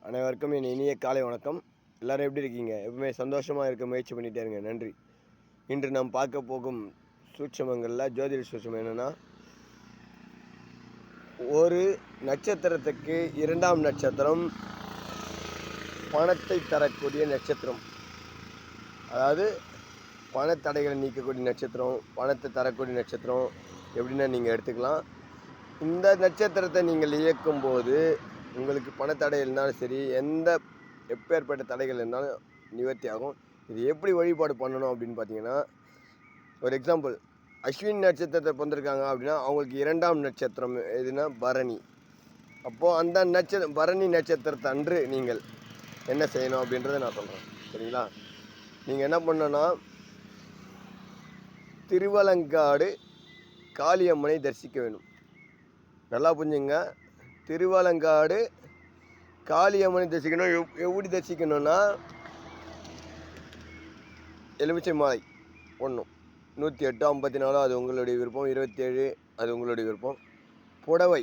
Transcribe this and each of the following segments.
அனைவருக்கும் என் இனிய காலை வணக்கம். எல்லோரும் எப்படி இருக்கீங்க? எப்பவுமே சந்தோஷமாக இருக்க முயற்சி பண்ணிகிட்டே இருங்க. நன்றி. இன்று நாம் பார்க்க போகும் சூட்சமங்களில் ஜோதிட சூட்சமம் என்னென்னா, ஒரு நட்சத்திரத்துக்கு இரண்டாம் நட்சத்திரம் பணத்தை தரக்கூடிய நட்சத்திரம். அதாவது பணத்தடைகளை நீக்கக்கூடிய நட்சத்திரம், பணத்தை தரக்கூடிய நட்சத்திரம் எப்படின்னா நீங்கள் எடுத்துக்கலாம். இந்த நட்சத்திரத்தை நீங்கள் இயக்கும்போது உங்களுக்கு பணத்தடை இருந்தாலும் சரி, எப்பேற்பட்ட தடைகள் இருந்தாலும் நிவர்த்தி ஆகும். இது எப்படி வழிபாடு பண்ணணும் அப்படின்னு பார்த்தீங்கன்னா, ஒரு எக்ஸாம்பிள், அஸ்வின் நட்சத்திரத்தை பிறந்திருக்காங்க அப்படின்னா அவங்களுக்கு இரண்டாம் நட்சத்திரம் எதுனா பரணி. அப்போது அந்த பரணி நட்சத்திரத்தை அன்று நீங்கள் என்ன செய்யணும் அப்படின்றத நான் சொல்கிறேன். சரிங்களா? நீங்கள் என்ன பண்ணணும்னா, திருவலங்காடு காளியம்மனை தரிசிக்க வேணும். நல்லா புரிஞ்சுங்க. திருவலங்காடு காளியம்மனை தரிசிக்கணும். எப்படி தரிசிக்கணும்னா, எலுமிச்சை மாலை ஒன்றும் 108 54 அது உங்களுடைய விருப்பம், 27 அது உங்களுடைய விருப்பம். புடவை,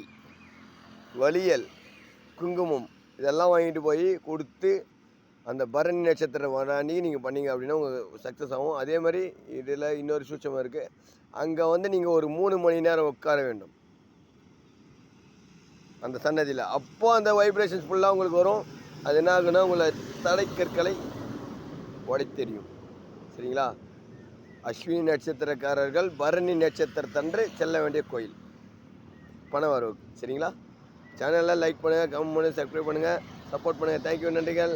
வளையல், குங்குமம் இதெல்லாம் வாங்கிட்டு போய் கொடுத்து அந்த பரணி நட்சத்திரம் வர அன்றைக்கி நீங்கள் பண்ணிங்க அப்படின்னா உங்களுக்கு சக்ஸஸ் ஆகும். அதே மாதிரி இதில் இன்னொரு சூட்சமாக இருக்குது. அங்கே நீங்கள் ஒரு 3 மணி நேரம் உட்கார வேண்டும் அந்த சன்னதியில். அப்போ அந்த வைப்ரேஷன்ஸ் ஃபுல்லாக உங்களுக்கு வரும். அது என்ன ஆகுன்னா, உங்களை தடைக்கற்களை உடைத்தெரியும். சரிங்களா? அஸ்வினி நட்சத்திரக்காரர்கள் பரணி நட்சத்திரத்தன்று செல்ல வேண்டிய கோயில் பண வரவு. சரிங்களா? சேனலில் லைக் பண்ணுங்கள், கமெண்ட் பண்ணுங்கள், சப்ஸ்கிரைப் பண்ணுங்கள், சப்போர்ட் பண்ணுங்கள். தேங்க்யூ, நன்றிகள்.